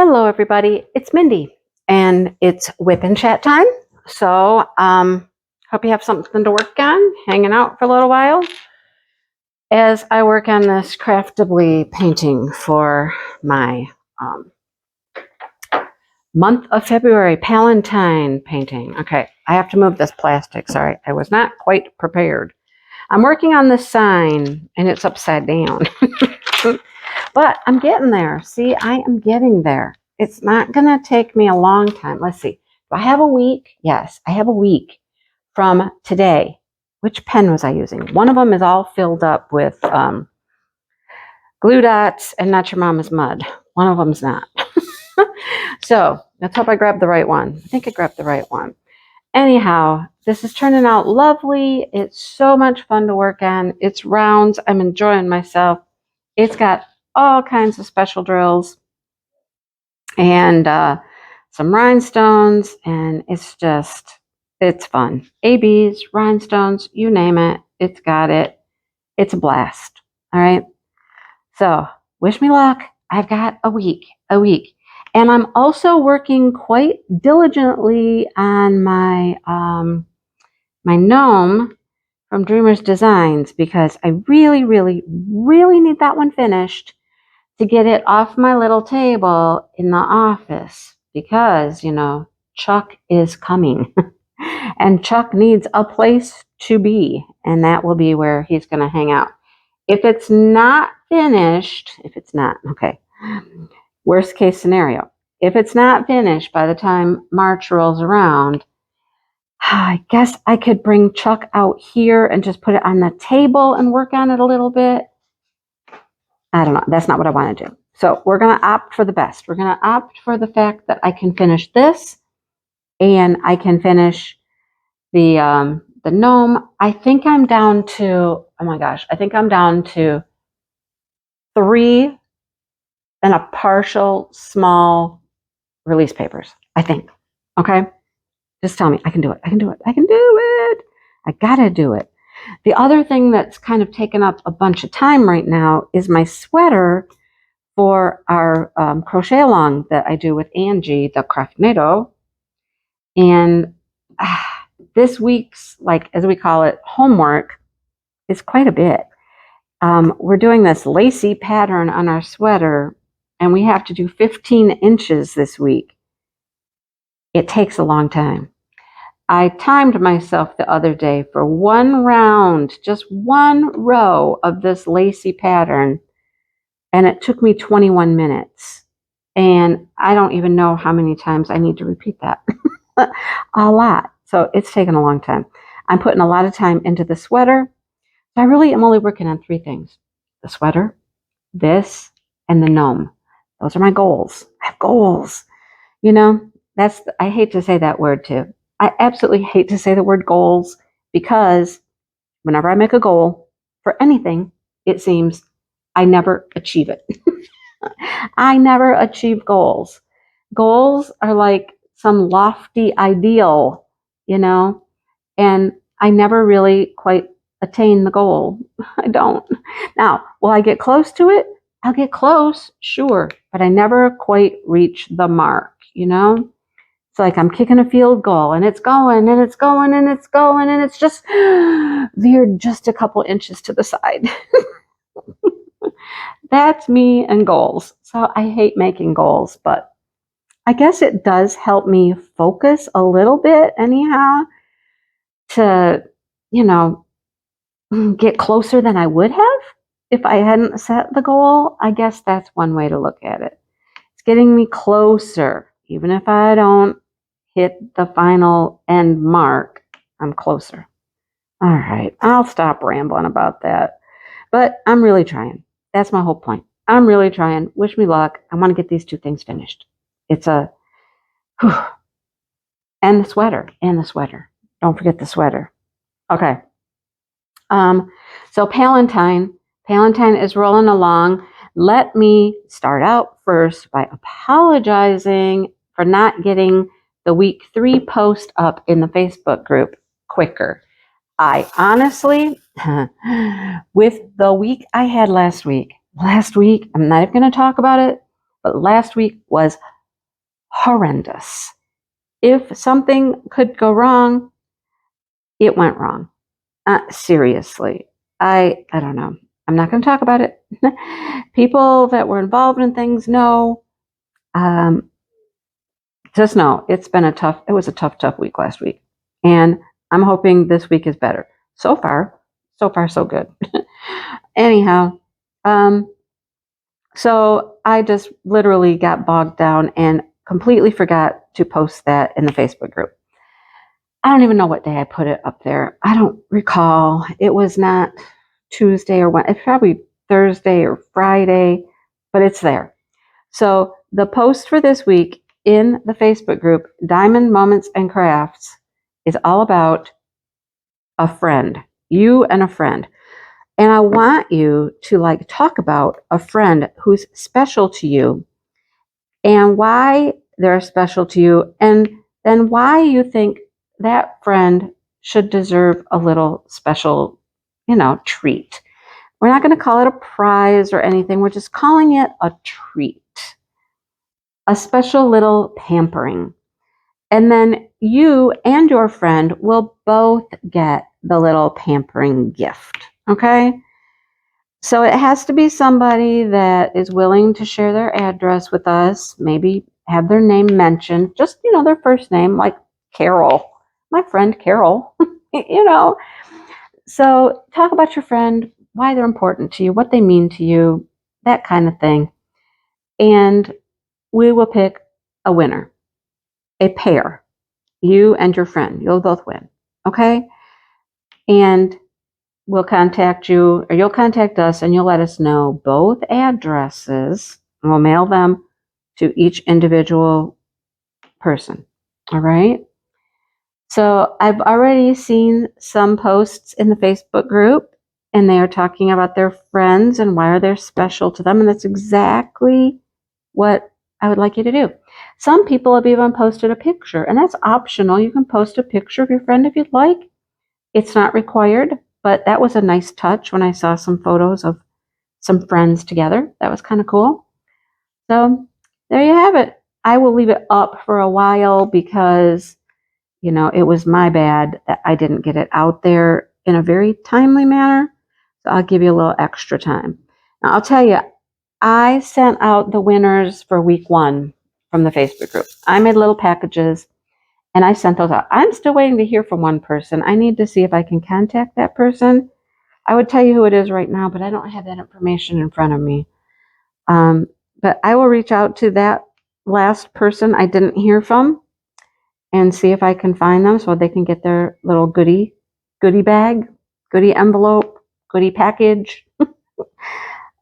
Hello everybody, it's Mindy and it's WIP and Chat time. So hope you have something to work on, hanging out for a little while as I work on this craftably painting for my month of February Palentine painting. Okay, I have to move this plastic, sorry, I was not quite prepared. I'm working on this sign and it's upside down. But I'm getting there. See, I am getting there. It's not going to take me a long time. Let's see. Do I have a week? Yes, I have a week from today. Which pen was I using? One of them is all filled up with glue dots and Not Your Mama's Mud. One of them's not. So let's hope I grabbed the right one. I think I grabbed the right one. Anyhow, this is turning out lovely. It's so much fun to work on. It's rounds. I'm enjoying myself. It's got all kinds of special drills and some rhinestones, and it's fun. ABs, rhinestones, you name it, it's got it. It's a blast. All right. So wish me luck. I've got a week. And I'm also working quite diligently on my my gnome from Dreamers Designs, because I really need that one finished to get it off my little table in the office, because, you know, Chuck is coming and Chuck needs a place to be, and that will be where he's going to hang out. If it's not finished, okay, worst case scenario, if it's not finished by the time March rolls around, I guess I could bring Chuck out here and just put it on the table and work on it a little bit. I don't know. That's not what I want to do. So we're going to opt for the best. We're going to opt for the fact that I can finish this and I can finish the gnome. I think I'm down to, oh my gosh, I think I'm down to 3 and a partial small release papers, I think. Okay? Just tell me. I can do it. I gotta do it. The other thing that's kind of taken up a bunch of time right now is my sweater for our crochet along that I do with Angie, the Craftnado. And this week's, like, as we call it, homework is quite a bit. We're doing this lacy pattern on our sweater, and we have to do 15 inches this week. It takes a long time. I timed myself the other day for one round, just one row of this lacy pattern, and it took me 21 minutes. And I don't even know how many times I need to repeat that. A lot. So it's taken a long time. I'm putting a lot of time into the sweater. So I really am only working on 3 things: the sweater, this, and the gnome. Those are my goals. I have goals. You know, I hate to say that word too. I absolutely hate to say the word goals, because whenever I make a goal for anything, it seems I never achieve it. I never achieve goals. Goals are like some lofty ideal, you know, and I never really quite attain the goal. I don't. Now, will I get close to it? I'll get close, sure, but I never quite reach the mark, you know? It's like I'm kicking a field goal and it's going and it's going and it's going and it's just veered just a couple inches to the side. That's me and goals. So I hate making goals, but I guess it does help me focus a little bit anyhow to, you know, get closer than I would have if I hadn't set the goal. I guess that's one way to look at it. It's getting me closer. Even if I don't hit the final end mark, I'm closer. All right, I'll stop rambling about that. But I'm really trying. That's my whole point. I'm really trying. Wish me luck. I want to get these 2 things finished. It's and the sweater. Don't forget the sweater. Okay. So Palentine is rolling along. Let me start out first by apologizing for not getting the week 3 post up in the Facebook group quicker. I honestly, with the week I had last week, I'm not even going to talk about it, but last week was horrendous. If something could go wrong, it went wrong. Seriously. I don't know. I'm not going to talk about it. People that were involved in things know. Just know it was a tough week last week. And I'm hoping this week is better. So far, so good. Anyhow, so I just literally got bogged down and completely forgot to post that in the Facebook group. I don't even know what day I put it up there. I don't recall. It was not Tuesday or Wednesday. It's probably Thursday or Friday, but it's there. So the post for this week in the Facebook group, Diamond Moments and Krafts, is all about a friend, you and a friend. And I want you to talk about a friend who's special to you and why they're special to you, and then why you think that friend should deserve a little special, treat. We're not going to call it a prize or anything. We're just calling it a treat, a special little pampering. And then you and your friend will both get the little pampering gift. Okay? So it has to be somebody that is willing to share their address with us, maybe have their name mentioned, just, their first name, like Carol, my friend Carol, So talk about your friend, why they're important to you, what they mean to you, that kind of thing. And we will pick a winner, a pair, you and your friend. You'll both win. Okay? And we'll contact you, or you'll contact us, and you'll let us know both addresses, and we'll mail them to each individual person. All right? So I've already seen some posts in the Facebook group, and they are talking about their friends and why are they special to them, and that's exactly what I would like you to do. Some people have even posted a picture, and that's optional. You can post a picture of your friend if you'd like. It's not required, but that was a nice touch when I saw some photos of some friends together. That was kind of cool. So there you have it. I will leave it up for a while because, it was my bad that I didn't get it out there in a very timely manner. So I'll give you a little extra time. Now, I'll tell you, I sent out the winners for week 1 from the Facebook group. I made little packages and I sent those out. I'm still waiting to hear from one person. I need to see if I can contact that person. I would tell you who it is right now, but I don't have that information in front of me. But I will reach out to that last person I didn't hear from and see if I can find them so they can get their little goodie bag, goodie envelope, goodie package.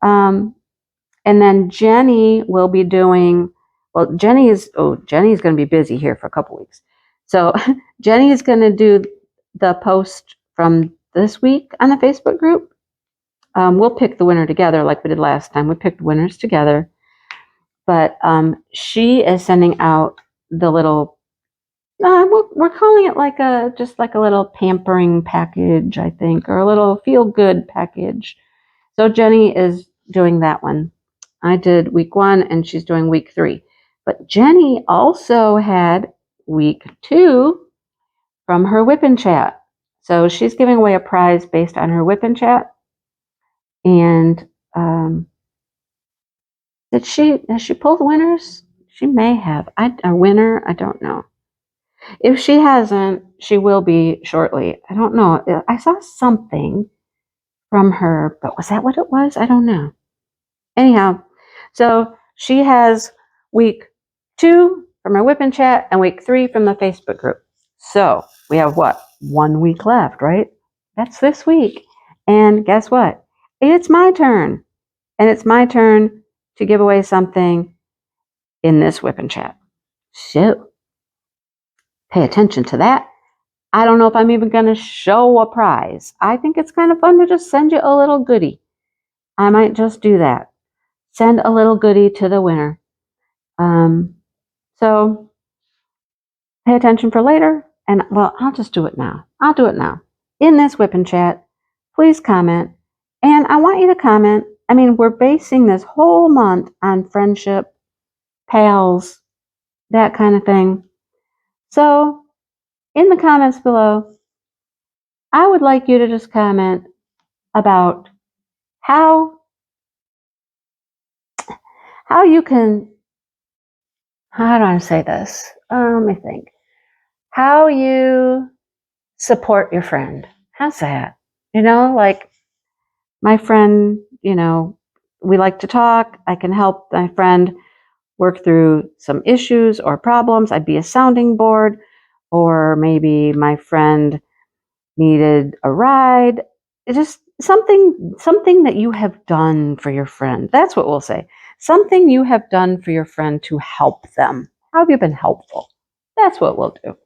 And then Jenny will be doing, Jenny's going to be busy here for a couple weeks. So Jenny is going to do the post from this week on the Facebook group. We'll pick the winner together like we did last time. We picked winners together. But she is sending out the little, we're calling it just like a little pampering package, I think, or a little feel-good package. So Jenny is doing that one. I did week 1 and she's doing week 3. But Jenny also had week 2 from her WIP and Chat. So she's giving away a prize based on her WIP and Chat. And has she pulled winners? She may have. A winner? I don't know. If she hasn't, she will be shortly. I don't know. I saw something from her, but was that what it was? I don't know. Anyhow, so she has week 2 from her WIP and Chat and week 3 from the Facebook group. So we have 1 week left, right? That's this week. And guess what? It's my turn. And it's my turn to give away something in this WIP and Chat. So pay attention to that. I don't know if I'm even going to show a prize. I think it's kind of fun to just send you a little goodie. I might just do that. Send a little goodie to the winner. So pay attention for later. And I'll just do it now. I'll do it now. In this WIP and Chat, please comment. And I want you to comment. We're basing this whole month on friendship, pals, that kind of thing. So in the comments below, I would like you to just comment about how you can, how do I say this? Let me think. How you support your friend. How's that? Like my friend, we like to talk. I can help my friend work through some issues or problems. I'd be a sounding board, or maybe my friend needed a ride. It's just something that you have done for your friend. That's what we'll say. Something you have done for your friend to help them. How have you been helpful? That's what we'll do.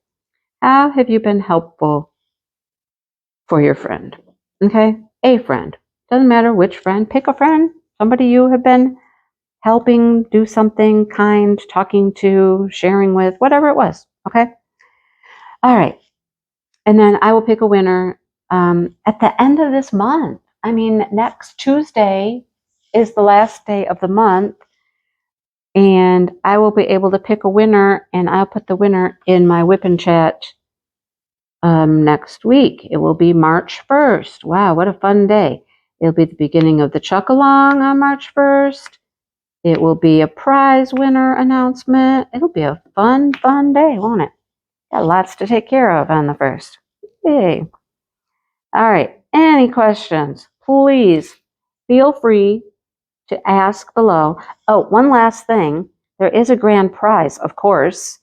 How have you been helpful for your friend? Okay? A friend. Doesn't matter which friend. Pick a friend. Somebody you have been helping do something kind, talking to, sharing with, whatever it was. Okay? All right. And then I will pick a winner at the end of this month. I mean, next Tuesday is the last day of the month. And I will be able to pick a winner, and I'll put the winner in my WIP and Chat next week. It will be March 1st. Wow, what a fun day. It'll be the beginning of the Chuck-along on March 1st. It will be a prize winner announcement. It'll be a fun day, won't it? Got lots to take care of on the 1st. Yay. All right, any questions? Please feel free to ask below. Oh, one last thing. There is a grand prize, of course,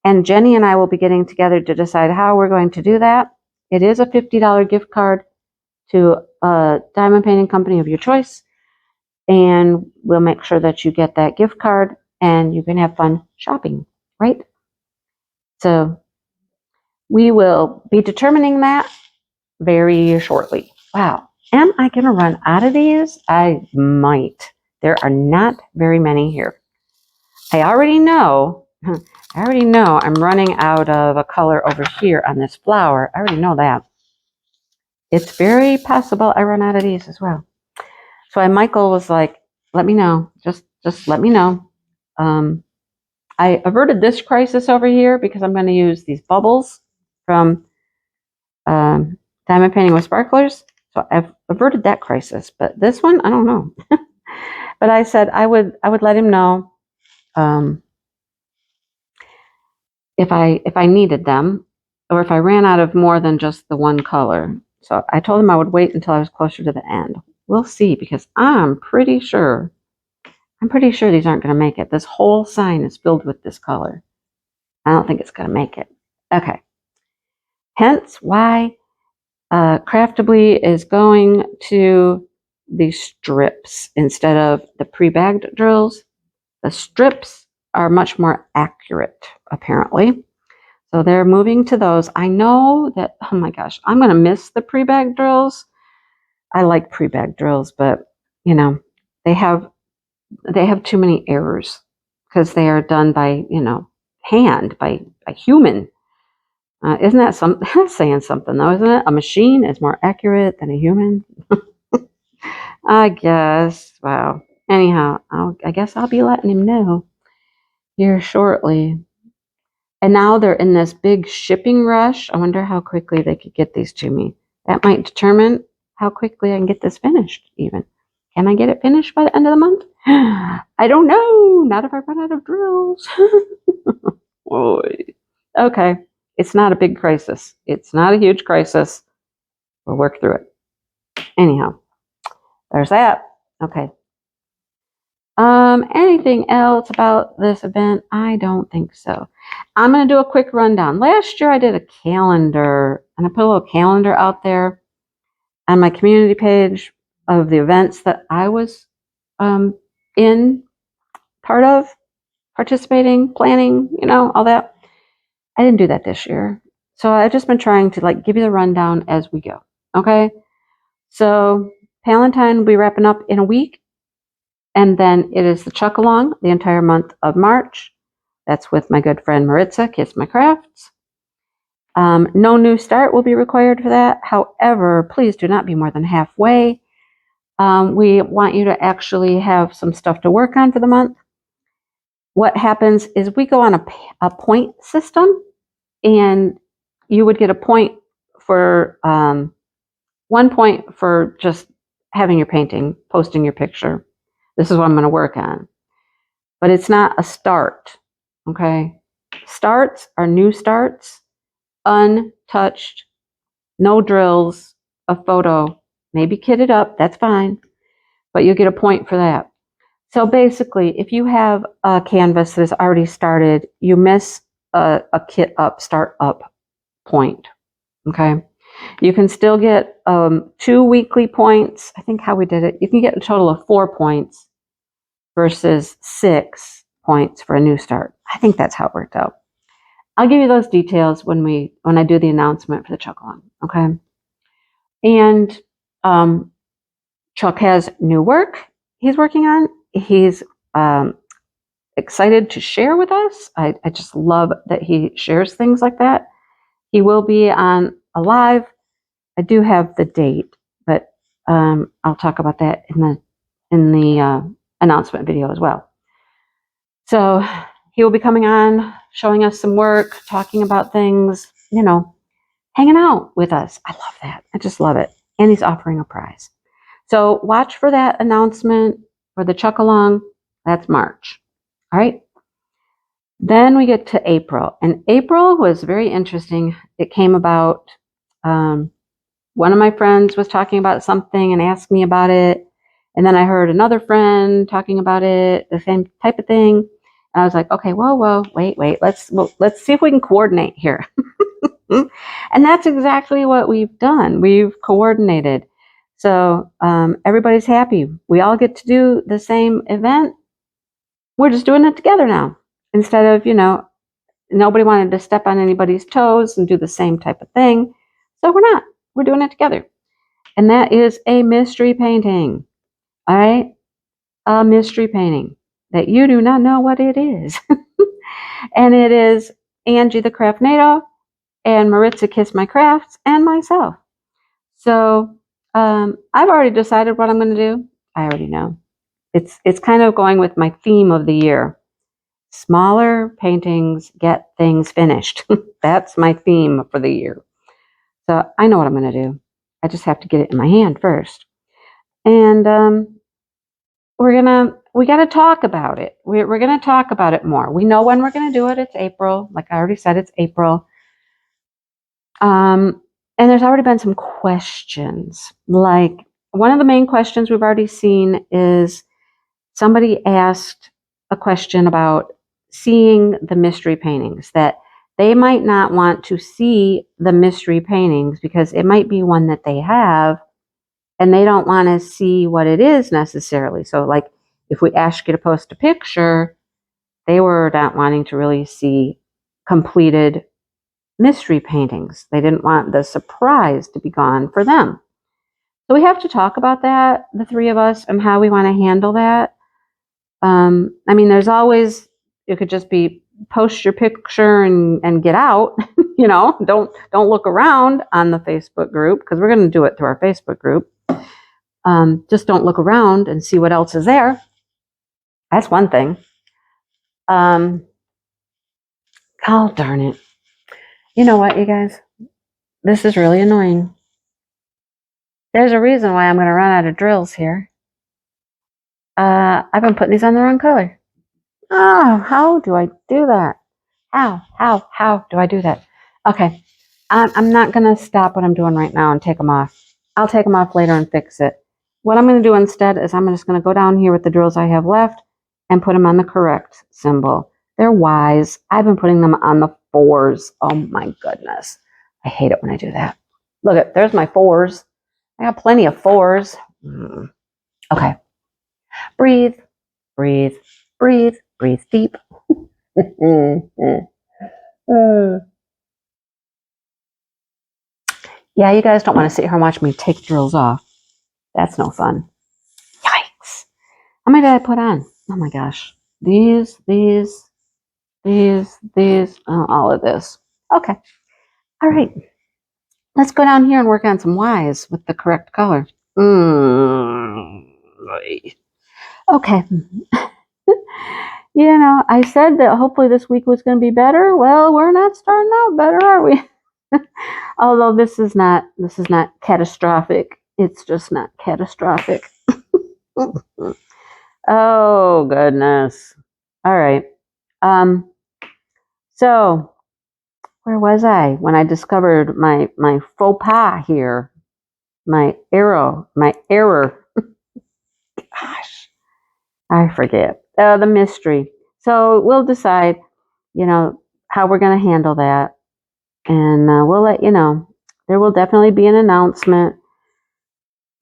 and Jenny and I will be getting together to decide how we're going to do that. It is a $50 gift card to a diamond painting company of your choice, and we'll make sure that you get that gift card and you can have fun shopping, right? So we will be determining that very shortly. Wow. Am I going to run out of these? I might. There are not very many here. I already know I'm running out of a color over here on this flower. I already know that. It's very possible I run out of these as well. So Michael was like, let me know. Just let me know. I averted this crisis over here because I'm going to use these bubbles from Diamond Painting with Sparklers. So I've averted that crisis, but this one, I don't know. But I said I would let him know if I needed them, or if I ran out of more than just the one color. So I told him I would wait until I was closer to the end. We'll see, because I'm pretty sure these aren't going to make it. This whole sign is filled with this color. I don't think it's going to make it. Okay. Hence why Craftably is going to the strips instead of the pre-bagged drills. The strips are much more accurate, apparently. So they're moving to those. I know that, oh my gosh, I'm going to miss the pre-bagged drills. I like pre-bagged drills, but, they have too many errors because they are done by, hand, by a human. Isn't that something? That's saying something, though, isn't it? A machine is more accurate than a human. I guess. Wow. Anyhow, I guess I'll be letting him know here shortly. And now they're in this big shipping rush. I wonder how quickly they could get these to me. That might determine how quickly I can get this finished, even. Can I get it finished by the end of the month? I don't know. Not if I run out of drills. Okay. It's not a big crisis. It's not a huge crisis. We'll work through it. Anyhow, there's that. Okay. Anything else about this event? I don't think so. I'm going to do a quick rundown. Last year I did a calendar, and I put a little calendar out there on my community page of the events that I was in, part of, participating, planning, all that. I didn't do that this year. So I've just been trying to give you the rundown as we go. Okay. So Palentine will be wrapping up in a week. And then it is the Chuck-along the entire month of March. That's with my good friend Maritza, Kiss My Krafts. No new start will be required for that. However, please do not be more than halfway. We want you to actually have some stuff to work on for the month. what happens is we go on a point system, and you would get a point for 1 point for just having your painting, posting your picture. This is what I'm going to work on. But it's not a start, okay? Starts are new starts, untouched, no drills, a photo, maybe kitted up, that's fine, but you'll get a point for that. So basically, if you have a canvas that is already started, you miss a kit up, start up point, okay? You can still get 2 weekly points. I think how we did it, you can get a total of 4 points versus 6 points for a new start. I think that's how it worked out. I'll give you those details when I do the announcement for the Chuck-along, okay? And Chuck has new work he's working on. He's excited to share with us. I just love that he shares things like that. He will be on a live. I do have the date, but I'll talk about that in the announcement video as well. So he will be coming on, showing us some work, talking about things, you know, hanging out with us. I love that. I just love it. And he's offering a prize. So watch for that announcement for the Chuck-along. That's March. All right. Then we get to April. And April was very interesting. It came about, one of my friends was talking about something and asked me about it. And then I heard another friend talking about it, the same type of thing. And I was like, okay, whoa, wait. Let's see if we can coordinate here. And that's exactly what we've done. We've coordinated. So everybody's happy. We all get to do the same event. We're just doing it together now. Instead of, nobody wanted to step on anybody's toes and do the same type of thing. So we're not. We're doing it together. And that is a mystery painting. All right? A mystery painting that you do not know what it is. And it is Angie the Craftnado and Maritza Kiss My Crafts and myself. So I've already decided what I'm going to do. I already know. It's kind of going with my theme of the year. Smaller paintings get things finished. That's my theme for the year. So I know what I'm going to do. I just have to get it in my hand first. And we got to talk about it. We're going to talk about it more. We know when we're going to do it. It's April. Like I already said, it's April. And there's already been some questions. Like one of the main questions we've already seen is somebody asked a question about seeing the mystery paintings, that they might not want to see the mystery paintings because it might be one that they have and they don't want to see what it is necessarily. So like if we ask you to post a picture, they were not wanting to really see completed mystery paintings. They didn't want the surprise to be gone for them. So we have to talk about that, the three of us, and how we want to handle that. I mean, there's always, it could just be post your picture and get out, don't look around on the Facebook group, because we're going to do it through our Facebook group. Just don't look around and see what else is there. That's one thing. Oh, darn it. You know what, you guys? This is really annoying. There's a reason why I'm going to run out of drills here. I've been putting these on the wrong color. Oh, how do I do that? How do I do that? Okay, I'm not going to stop what I'm doing right now and take them off. I'll take them off later and fix it. What I'm going to do instead is I'm just going to go down here with the drills I have left and put them on the correct symbol. They're Y's. I've been putting them on the 4s. Oh my goodness. I hate it when I do that. Look, there's my 4s. I got plenty of 4s. Okay. Breathe, breathe, breathe, breathe deep. Yeah, you guys don't want to sit here and watch me take drills off. That's no fun. Yikes. How many did I put on? Oh my gosh. These, all of this. Okay. All right. Let's go down here and work on some Y's with the correct color. Okay. I said that hopefully this week was going to be better. Well, we're not starting out better, are we? Although this is not catastrophic. It's just not catastrophic. Oh goodness. All right. So where was I when I discovered my faux pas here? My error. Gosh, I forget. The mystery. So we'll decide, how we're going to handle that, and we'll let you know. There will definitely be an announcement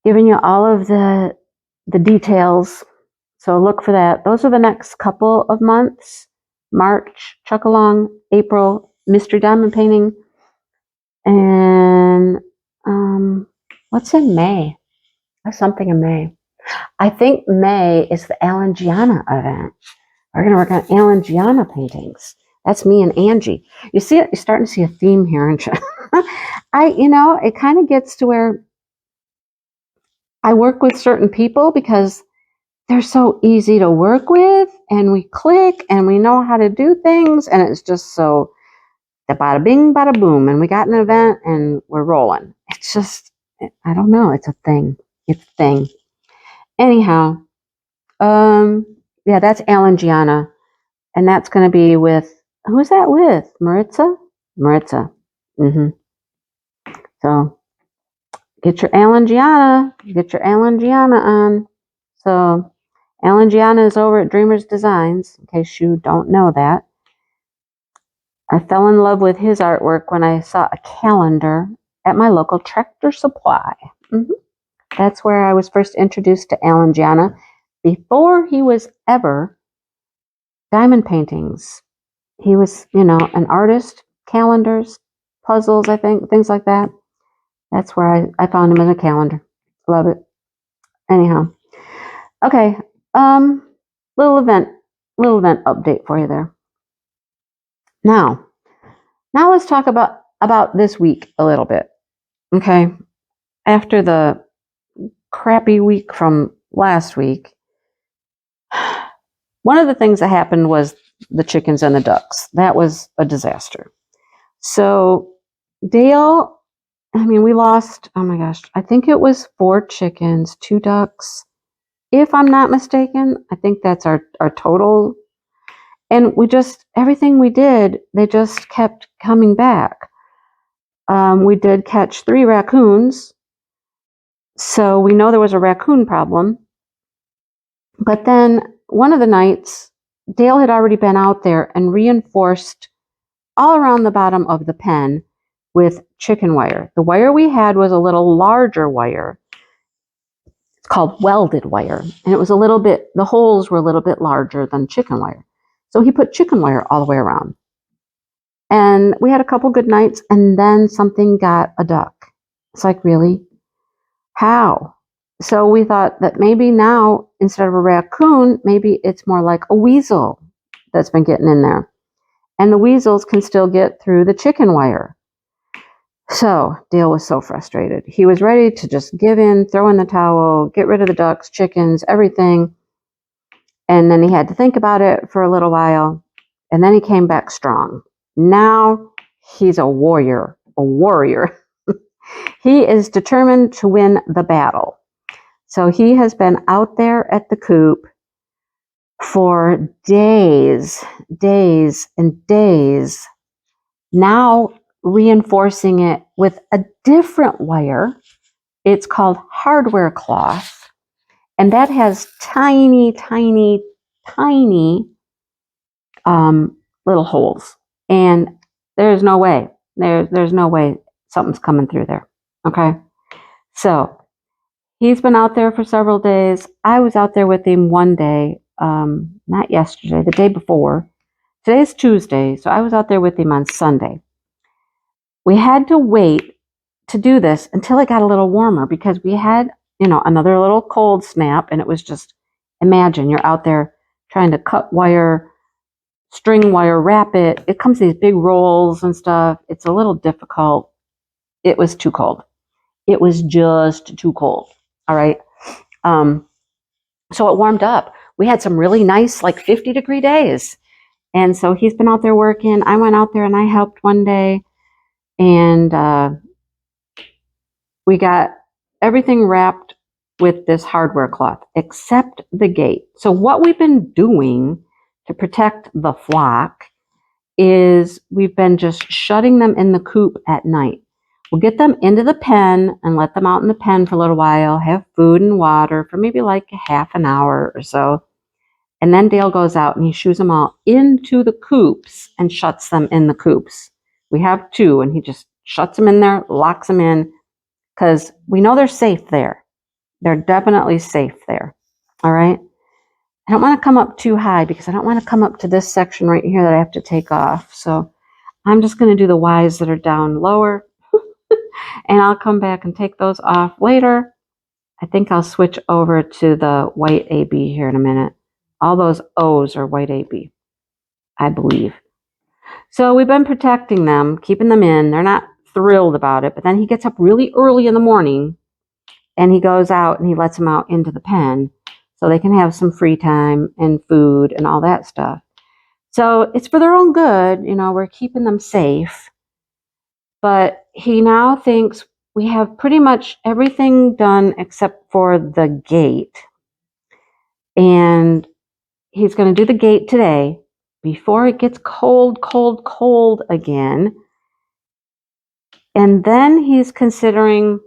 giving you all of the details. So look for that. Those are the next couple of months. March, Chuck Along, April, Mystery Diamond Painting, and what's in May? There's something in May. I think May is the Alan Gianna event. We're going to work on Alan Gianna paintings. That's me and Angie. You see it? You're starting to see a theme here, aren't you? It kind of gets to where I work with certain people because they're so easy to work with, and we click and we know how to do things, and it's just so the bada bing, bada boom, and we got an event and we're rolling. It's just, I don't know. It's a thing. It's a thing. Anyhow, yeah, that's Alan Gianna, and that's going to be with, who's that with? Maritza? Maritza. So get your Alan Gianna on. So Alan Gianna is over at Dreamers Designs, in case you don't know that. I fell in love with his artwork when I saw a calendar at my local Tractor Supply. That's where I was first introduced to Alan Gianna before he was ever diamond paintings. He was, an artist, calendars, puzzles, I think, things like that. That's where I found him in a calendar. Love it. Anyhow. Okay. Little event update for you there. Now let's talk about this week a little bit. Okay. After the crappy week from last week, one of the things that happened was the chickens and the ducks. That was a disaster. So Dale, we lost, oh my gosh, I think it was 4 chickens, 2 ducks. If I'm not mistaken, I think that's our total. And everything we did, they just kept coming back. We did catch 3 raccoons. So we know there was a raccoon problem. But then one of the nights, Dale had already been out there and reinforced all around the bottom of the pen with chicken wire. The wire we had was a little larger wire. It's called welded wire. And it was the holes were a little bit larger than chicken wire. So he put chicken wire all the way around. And we had a couple good nights, and then something got a duck. It's like, really? How? So we thought that maybe now, instead of a raccoon, maybe it's more like a weasel that's been getting in there. And the weasels can still get through the chicken wire. So Dale was so frustrated. He was ready to just give in, throw in the towel, get rid of the ducks, chickens, everything. And then he had to think about it for a little while. And then he came back strong. Now he's a warrior. He is determined to win the battle. So he has been out there at the coop for days and days, now reinforcing it with a different wire. It's called hardware cloth, and that has tiny little holes. And there's no way something's coming through there. Okay, so he's been out there for several days. I was out there with him one day, not yesterday, the day before. Today's Tuesday, so I was out there with him on Sunday. We had to wait to do this until it got a little warmer because we had, another little cold snap, and it was just, imagine you're out there trying to cut wire, string wire, wrap it. It comes in these big rolls and stuff. It's a little difficult. It was too cold. It was just too cold. All right. So it warmed up. we had some really nice, like 50-degree days. And so he's been out there working. I went out there and I helped one day. And we got everything wrapped with this hardware cloth, except the gate. So what we've been doing to protect the flock is we've been just shutting them in the coop at night. We'll get them into the pen and let them out in the pen for a little while, have food and water for maybe like a half an hour or so. And then Dale goes out and he shoos them all into the coops and shuts them in the coops. We have 2, and he just shuts them in there, locks them in, because we know they're safe there. They're definitely safe there. All right. I don't want to come up too high because I don't want to come up to this section right here that I have to take off. So I'm just going to do the Ys that are down lower. And I'll come back and take those off later. I think I'll switch over to the white AB here in a minute. All those O's are white AB, I believe. So we've been protecting them, keeping them in. They're not thrilled about it. But then he gets up really early in the morning and he goes out and he lets them out into the pen so they can have some free time and food and all that stuff. So it's for their own good. You know, we're keeping them safe. But he now thinks we have pretty much everything done except for the gate. And he's going to do the gate today before it gets cold, cold, cold again. And then he's considering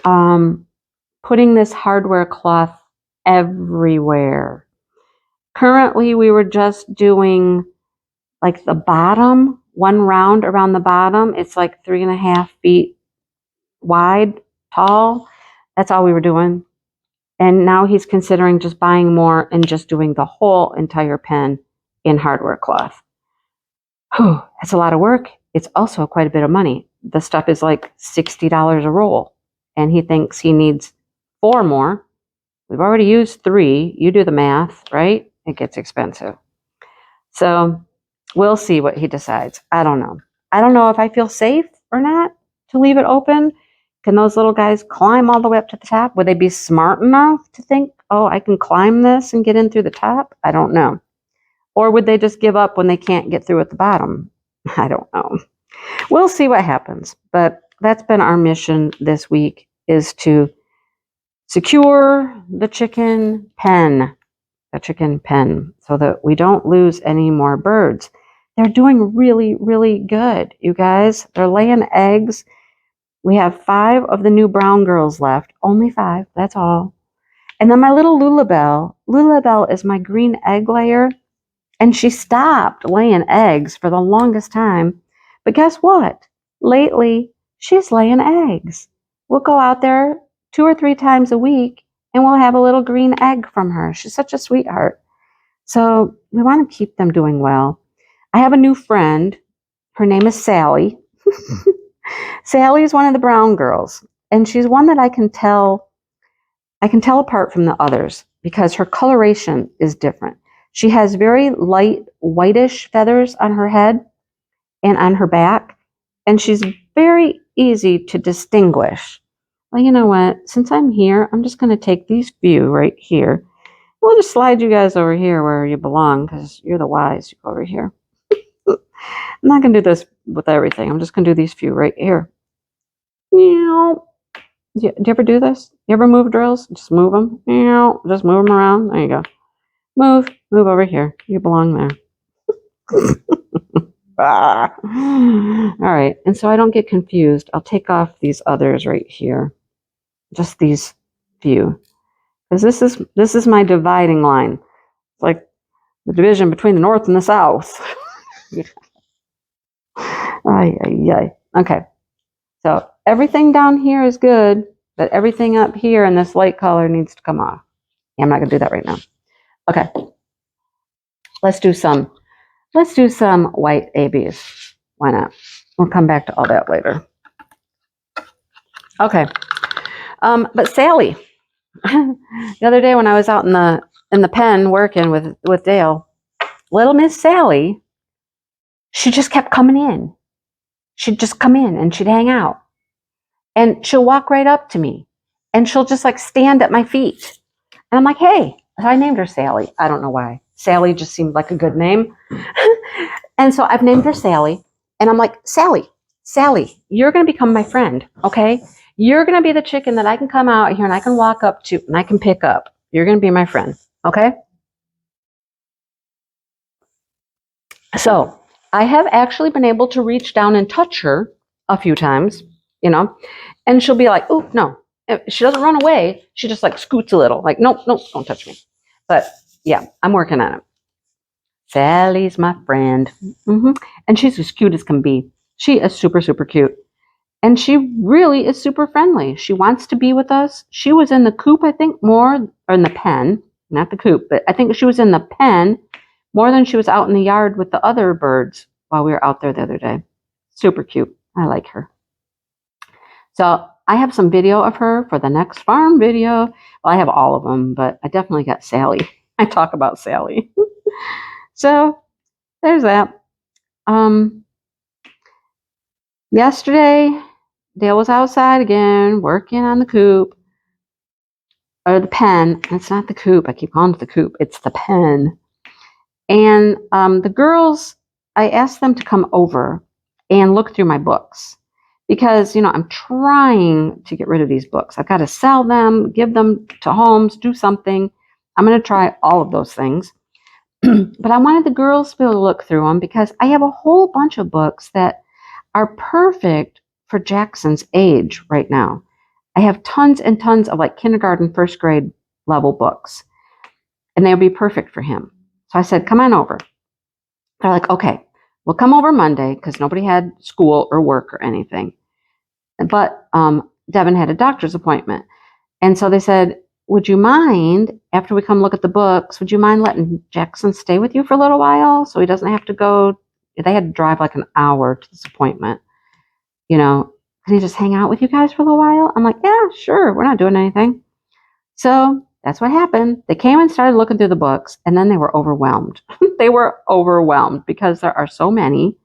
putting this hardware cloth everywhere. Currently, we were just doing like the bottom, one round around the bottom. It's like 3.5 feet wide, tall. That's all we were doing. And now he's considering just buying more and just doing the whole entire pen in hardware cloth. Whew, that's a lot of work. It's also quite a bit of money. The stuff is like $60 a roll. And he thinks he needs 4 more. We've already used 3. You do the math, right? It gets expensive. So we'll see what he decides. I don't know. I don't know if I feel safe or not to leave it open. Can those little guys climb all the way up to the top? Would they be smart enough to think, oh, I can climb this and get in through the top? I don't know. Or would they just give up when they can't get through at the bottom? I don't know. We'll see what happens. But that's been our mission this week, is to secure the chicken pen, so that we don't lose any more birds. They're doing really, really good, you guys. They're laying eggs. We have 5 of the new brown girls left. Only 5, that's all. And then my little Lulabelle. Lulabelle is my green egg layer. And she stopped laying eggs for the longest time. But guess what? Lately, she's laying eggs. We'll go out there 2 or 3 times a week and we'll have a little green egg from her. She's such a sweetheart. So we want to keep them doing well. I have a new friend. Her name is Sally. Sally is one of the brown girls. And she's one that I can tell apart from the others because her coloration is different. She has very light whitish feathers on her head and on her back, and she's very easy to distinguish. Well, you know what? Since I'm here, I'm just going to take these few right here. We'll just slide you guys over here where you belong because you're the wise. You go over here. I'm not going to do this with everything. I'm just going to do these few right here. Do you ever do this? You ever move drills? Just move them. Just move them around. There you go. Move over here. You belong there. All right. And so I don't get confused, I'll take off these others right here. Just these few. Because this is my dividing line. It's like the division between the north and the south. Okay. So everything down here is good, but everything up here in this light color needs to come off. Yeah, I'm not going to do that right now. Okay. Let's do some white ABs. Why not? We'll come back to all that later. Okay. But Sally, the other day when I was out in the pen working with Dale, little Miss Sally, she just kept coming in. She'd just come in and she'd hang out. And she'll walk right up to me. And she'll just like stand at my feet. And I'm like, hey, So I named her Sally. I don't know why. Sally just seemed like a good name. And so I've named her Sally. And I'm like, Sally, you're going to become my friend, okay? You're going to be the chicken that I can come out here and I can walk up to and I can pick up. You're going to be my friend, okay? So I have actually been able to reach down and touch her a few times, and she'll be like, oh, no. She doesn't run away. She just like scoots a little, like, nope, don't touch me. But yeah, I'm working on it. Sally's my friend. And she's as cute as can be. She is super, super cute. And she really is super friendly. She wants to be with us. She was in the coop, I think, more, or in the pen, not the coop, but I think she was in the pen more than she was out in the yard with the other birds while we were out there the other day. Super cute. I like her. So I have some video of her for the next farm video. Well, I have all of them, but I definitely got Sally. I talk about Sally. So there's that. Yesterday, Dale was outside again, working on the coop, or the pen. It's not the coop. I keep calling it the coop. It's the pen. And the girls, I asked them to come over and look through my books because, I'm trying to get rid of these books. I've got to sell them, give them to homes, do something. I'm going to try all of those things. But I wanted the girls to be able to look through them because I have a whole bunch of books that are perfect for Jackson's age right now. I have tons and tons of like kindergarten, first grade level books, and they'll be perfect for him. So I said, come on over. They're like, okay, we'll come over Monday because nobody had school or work or anything. But Devin had a doctor's appointment. And so they said, would you mind, after we come look at the books, would you mind letting Jackson stay with you for a little while so he doesn't have to go? They had to drive like an hour to this appointment. Can he just hang out with you guys for a little while? I'm like, yeah, sure. We're not doing anything. So that's what happened. They came and started looking through the books, and then they were overwhelmed. They were overwhelmed because there are so many.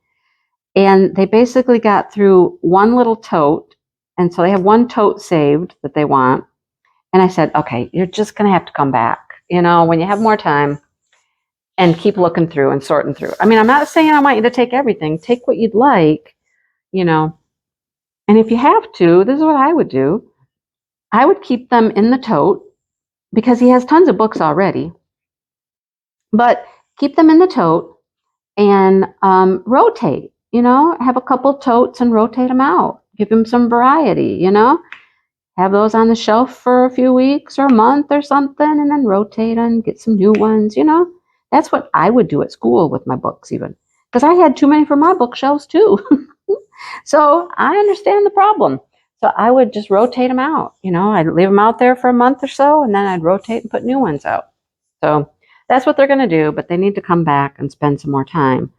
And they basically got through one little tote. And so they have one tote saved that they want. And I said, okay, you're just going to have to come back, when you have more time and keep looking through and sorting through. I mean, I'm not saying I want you to take everything. Take what you'd like, And if you have to, this is what I would do. I would keep them in the tote because he has tons of books already. But keep them in the tote and rotate, have a couple totes and rotate them out. Give him some variety, Have those on the shelf for a few weeks or a month or something and then rotate them, get some new ones, That's what I would do at school with my books even. Because I had too many for my bookshelves too. So I understand the problem. So I would just rotate them out. I'd leave them out there for a month or so, and then I'd rotate and put new ones out. So that's what they're going to do, but they need to come back and spend some more time.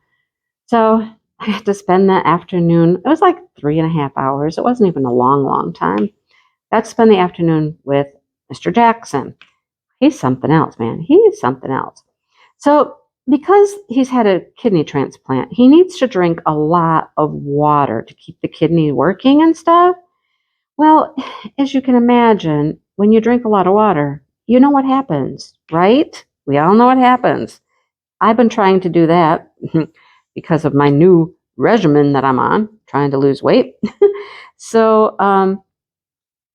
So I had to spend that afternoon. It was like 3.5 hours. It wasn't even a long, long time. Got to spend the afternoon with Mr. Jackson. He's something else, man. He is something else. So because he's had a kidney transplant, he needs to drink a lot of water to keep the kidney working and stuff. Well, as you can imagine, when you drink a lot of water, you know what happens, right? We all know what happens. I've been trying to do that because of my new regimen that I'm on, trying to lose weight. So,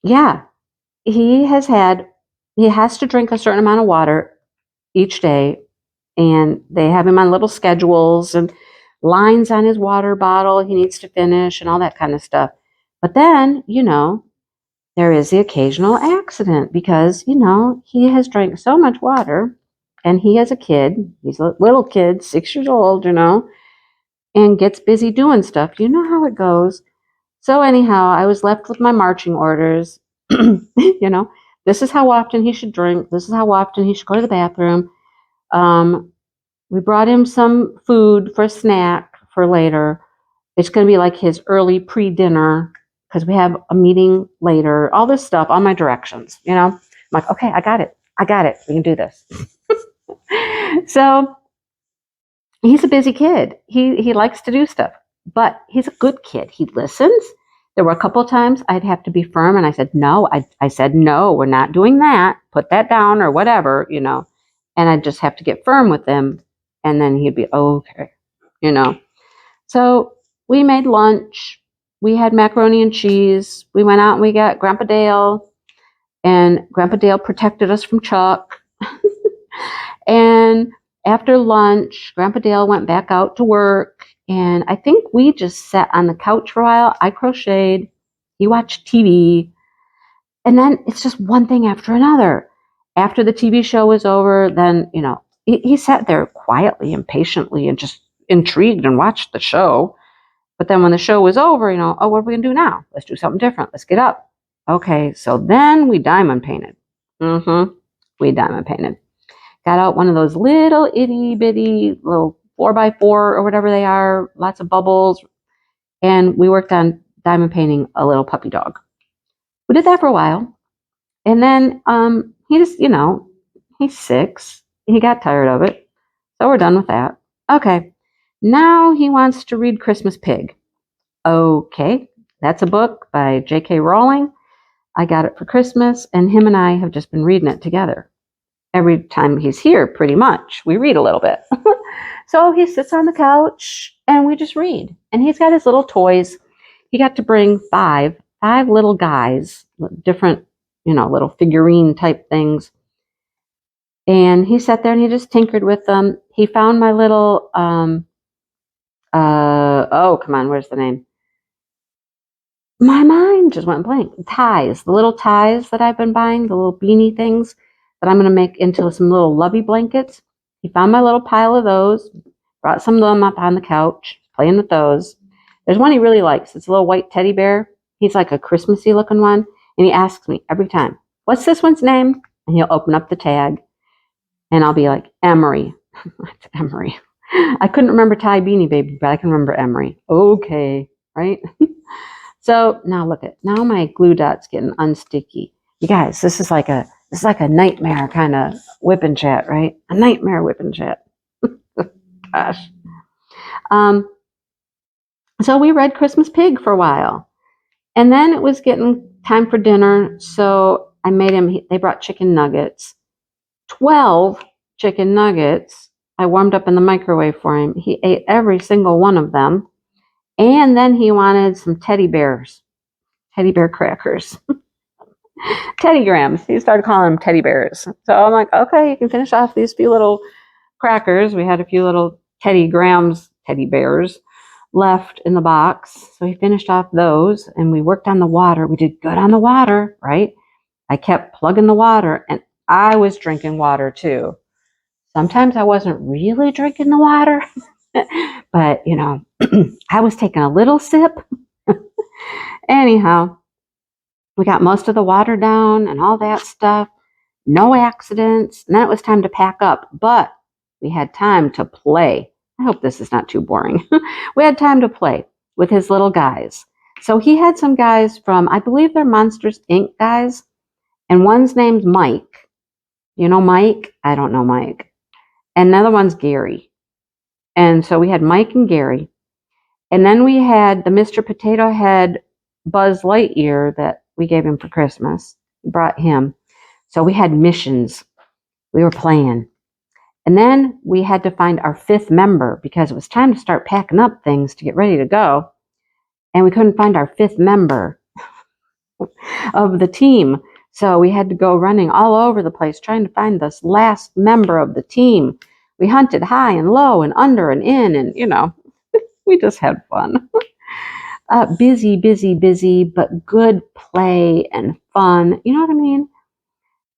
yeah, he has to drink a certain amount of water each day. And they have him on little schedules and lines on his water bottle he needs to finish and all that kind of stuff. But then, there is the occasional accident because, he has drank so much water and he has a kid. He's a little kid, 6 years old, and gets busy doing stuff. You know how it goes. So anyhow, I was left with my marching orders. This is how often he should drink. This is how often he should go to the bathroom. We brought him some food for a snack for later. It's going to be like his early pre-dinner because we have a meeting later. All this stuff, all my directions, I'm like, okay, I got it. We can do this. So he's a busy kid. He likes to do stuff, but he's a good kid. He listens. There were a couple of times I'd have to be firm, and I said, no. I said, no, we're not doing that. Put that down or whatever, and I'd just have to get firm with him, and then he'd be okay, you know. So we made lunch. We had macaroni and cheese. We went out and we got Grandpa Dale, and Grandpa Dale protected us from Chuck. And after lunch, Grandpa Dale went back out to work, and I think we just sat on the couch for a while. I crocheted, he watched TV, and then it's just one thing after another. After the TV show was over, then, he sat there quietly and patiently and just intrigued and watched the show. But then when the show was over, oh, what are we going to do now? Let's do something different. Let's get up. Okay, so then we diamond painted. We diamond painted. Got out one of those little itty bitty little 4x4 or whatever they are, lots of bubbles, and we worked on diamond painting a little puppy dog. We did that for a while, and then he just, he's 6. He got tired of it, so we're done with that. Okay, now he wants to read Christmas Pig. Okay, that's a book by J.K. Rowling. I got it for Christmas, and him and I have just been reading it together. Every time he's here, pretty much, we read a little bit. So he sits on the couch, and we just read. And he's got his little toys. He got to bring five little guys, different, little figurine type things. And he sat there and he just tinkered with them. He found my little, oh, come on, where's the name? My mind just went blank. Ties, the little ties that I've been buying, the little beanie things that I'm going to make into some little lovey blankets. He found my little pile of those, brought some of them up on the couch, playing with those. There's one he really likes. It's a little white teddy bear. He's like a Christmassy looking one. And he asks me every time, what's this one's name? And he'll open up the tag. And I'll be like, Emery. That's Emery. I couldn't remember Ty Beanie Baby, but I can remember Emery. Okay, right? So now look at, now my glue dot's getting unsticky. You guys, this is like a nightmare kind of WIP and Chat, right? A nightmare WIP and Chat. Gosh. So we read Christmas Pig for a while. And then it was getting time for dinner. So I made him, they brought chicken nuggets. 12 chicken nuggets. I warmed up in the microwave for him. He ate every single one of them. And then he wanted some teddy bear crackers. Teddy grams. He started calling them teddy bears. So I'm like, okay, you can finish off these few little crackers. We had a few little teddy bears left in the box. So he finished off those, and we worked on the water. We did good on the water, right? I kept plugging the water, and I was drinking water too. Sometimes I wasn't really drinking the water, but I was taking a little sip. Anyhow, we got most of the water down and all that stuff. No accidents. And then it was time to pack up, but we had time to play. I hope this is not too boring. We had time to play with his little guys. So he had some guys from, I believe they're Monsters, Inc. guys. And one's named Mike. You know Mike? I don't know Mike. And another one's Gary. And so we had Mike and Gary. And then we had the Mr. Potato Head Buzz Lightyear that we gave him for Christmas. We brought him. So we had missions. We were playing. And then we had to find our 5th member because it was time to start packing up things to get ready to go. And we couldn't find our 5th member of the team. So we had to go running all over the place trying to find this last member of the team. We hunted high and low and under and in, and we just had fun. Busy, but good play and fun. You know what I mean?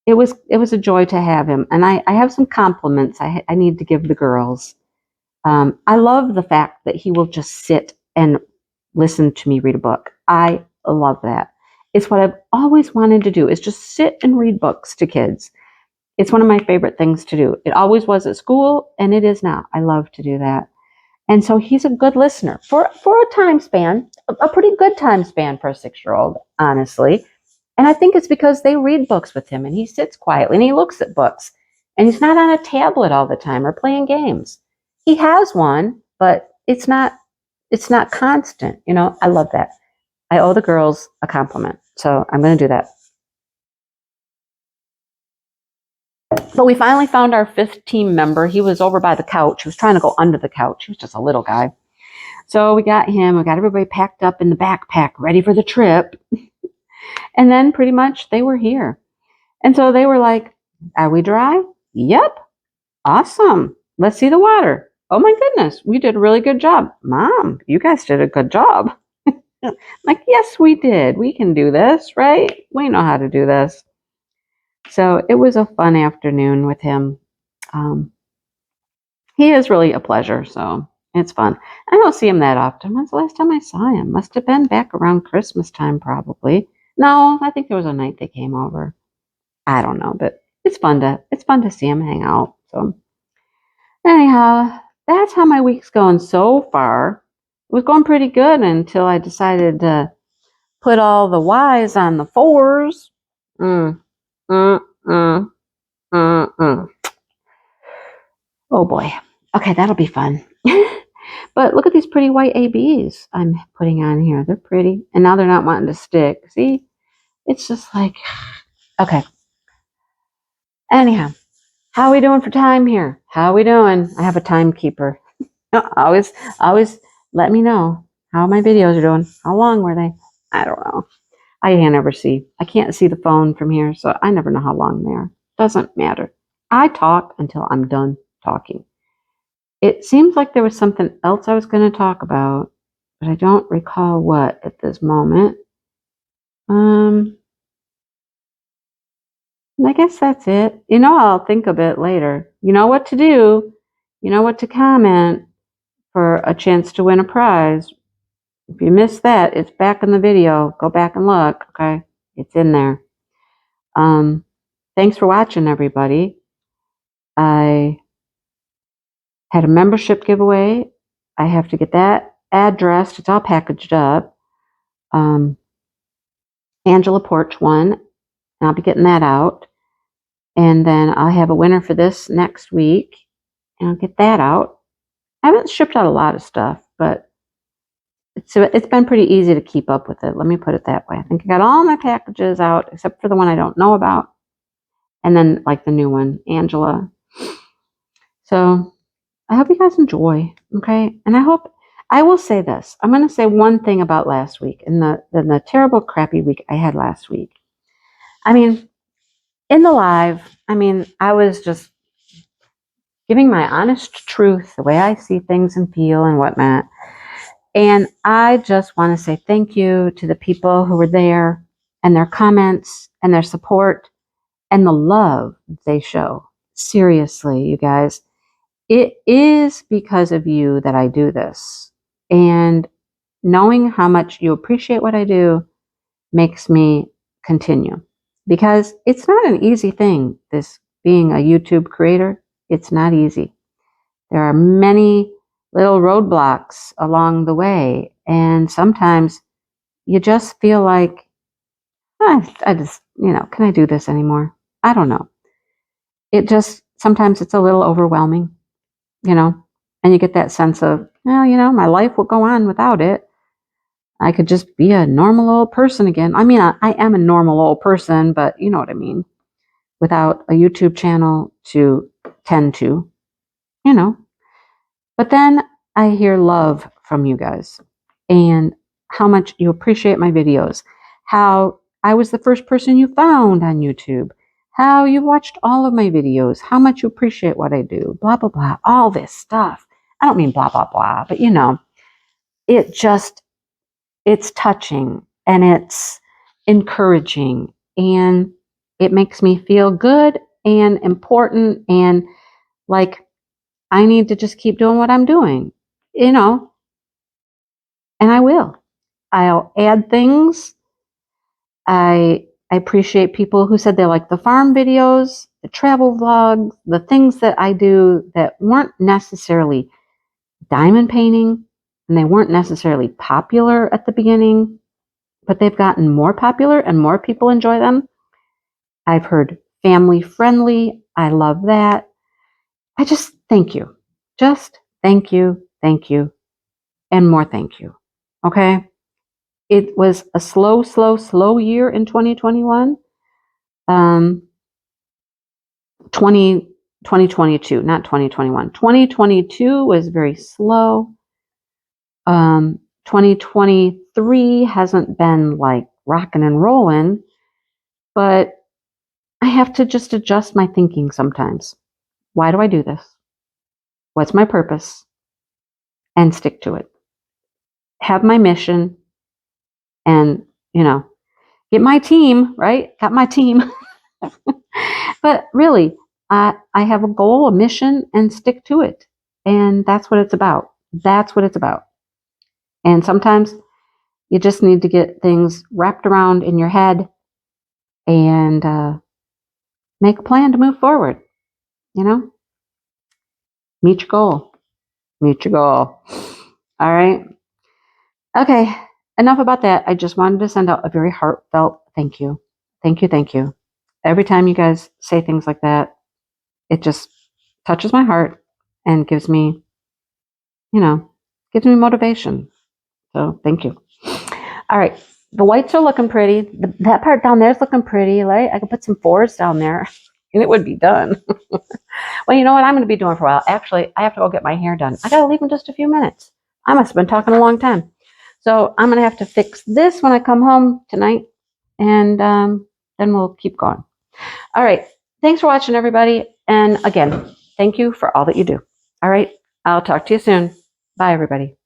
It was a joy to have him. And I have some compliments I need to give the girls. I love the fact that he will just sit and listen to me read a book. I love that. It's what I've always wanted to do, is just sit and read books to kids. It's one of my favorite things to do. It always was at school, and it is now. I love to do that. And so he's a good listener for a time span, a pretty good time span for a 6-year-old, honestly. And I think it's because they read books with him, and he sits quietly and he looks at books, and he's not on a tablet all the time or playing games. He has one, but it's not constant. I love that. I owe the girls a compliment. So I'm going to do that. But we finally found our 5th team member. He was over by the couch. He was trying to go under the couch. He was just a little guy. So we got him. We got everybody packed up in the backpack, ready for the trip. And then pretty much they were here. And so they were like, are we dry? Yep. Awesome. Let's see the water. Oh my goodness. We did a really good job. Mom, you guys did a good job. Like, yes, we did. We can do this, right? We know how to do this. So it was a fun afternoon with him. He is really a pleasure, so it's fun. I don't see him that often. When's the last time I saw him? Must have been back around Christmas time, probably. No, I think there was a night they came over. I don't know, but it's fun to see him hang out. So anyhow, that's how my week's going so far. It was going pretty good until I decided to put all the Y's on the 4s. Mm, mm, mm, mm, mm. Oh boy. Okay, that'll be fun. But look at these pretty white ABs I'm putting on here. They're pretty. And now they're not wanting to stick. See? It's just like, okay. Anyhow, how are we doing for time here? How are we doing? I have a timekeeper. always let me know how my videos are doing. How long were they? I don't know. I can't ever see. I can't see the phone from here, so I never know how long they are. Doesn't matter. I talk until I'm done talking. It seems like there was something else I was going to talk about, but I don't recall what at this moment. I guess that's it. I'll think of it later. You know what to do. You know what to comment for a chance to win a prize. If you missed that, it's back in the video. Go back and look, okay? It's in there. Thanks for watching, everybody. I had a membership giveaway. I have to get that addressed. It's all packaged up. Angela Porch won, and I'll be getting that out. And then I'll have a winner for this next week, and I'll get that out. I haven't shipped out a lot of stuff, but it's been pretty easy to keep up with it. Let me put it that way. I think I got all my packages out, except for the one I don't know about. And then, like, the new one, Angela. So I hope you guys enjoy, okay? And I will say this. I'm going to say one thing about last week and the terrible, crappy week I had last week. I mean, in the live, I was just giving my honest truth, the way I see things and feel and whatnot. And I just want to say thank you to the people who were there and their comments and their support and the love they show. Seriously, you guys. It is because of you that I do this. And knowing how much you appreciate what I do makes me continue. Because it's not an easy thing, this being a YouTube creator. It's not easy. There are many little roadblocks along the way. And sometimes you just feel like, I just, can I do this anymore? I don't know. Sometimes it's a little overwhelming. And you get that sense of, well, my life will go on without it. I could just be a normal old person again. I am a normal old person, but you know what I mean. Without a YouTube channel to tend to, But then I hear love from you guys and how much you appreciate my videos, how I was the first person you found on YouTube, how you watched all of my videos, how much you appreciate what I do, blah, blah, blah, all this stuff. I don't mean blah, blah, blah, but it's touching and it's encouraging and it makes me feel good and important and like I need to just keep doing what I'm doing, and I will. I'll add things. I appreciate people who said they like the farm videos, the travel vlogs, the things that I do that weren't necessarily diamond painting and they weren't necessarily popular at the beginning, but they've gotten more popular and more people enjoy them. I've heard family friendly. I love that. I just thank you. Just thank you, and more thank you. Okay? It was a slow year in 2021. 2022, not 2021. 2022 was very slow. 2023 hasn't been like rocking and rolling, but I have to just adjust my thinking sometimes. Why do I do this? What's my purpose? And stick to it. Have my mission and, get my team, right? Got my team. But really, I have a goal, a mission, and stick to it. And that's what it's about. That's what it's about. And sometimes you just need to get things wrapped around in your head and make a plan to move forward. Meet your goal. Meet your goal. All right. Okay. Enough about that. I just wanted to send out a very heartfelt thank you. Thank you. Thank you. Every time you guys say things like that, it just touches my heart and gives me motivation. So thank you. All right. The whites are looking pretty. That part down there is looking pretty, right? I could put some fours down there and it would be done. Well, you know what I'm going to be doing for a while? Actually, I have to go get my hair done. I got to leave in just a few minutes. I must have been talking a long time. So I'm going to have to fix this when I come home tonight. And then we'll keep going. All right. Thanks for watching, everybody. And again, thank you for all that you do. All right. I'll talk to you soon. Bye, everybody.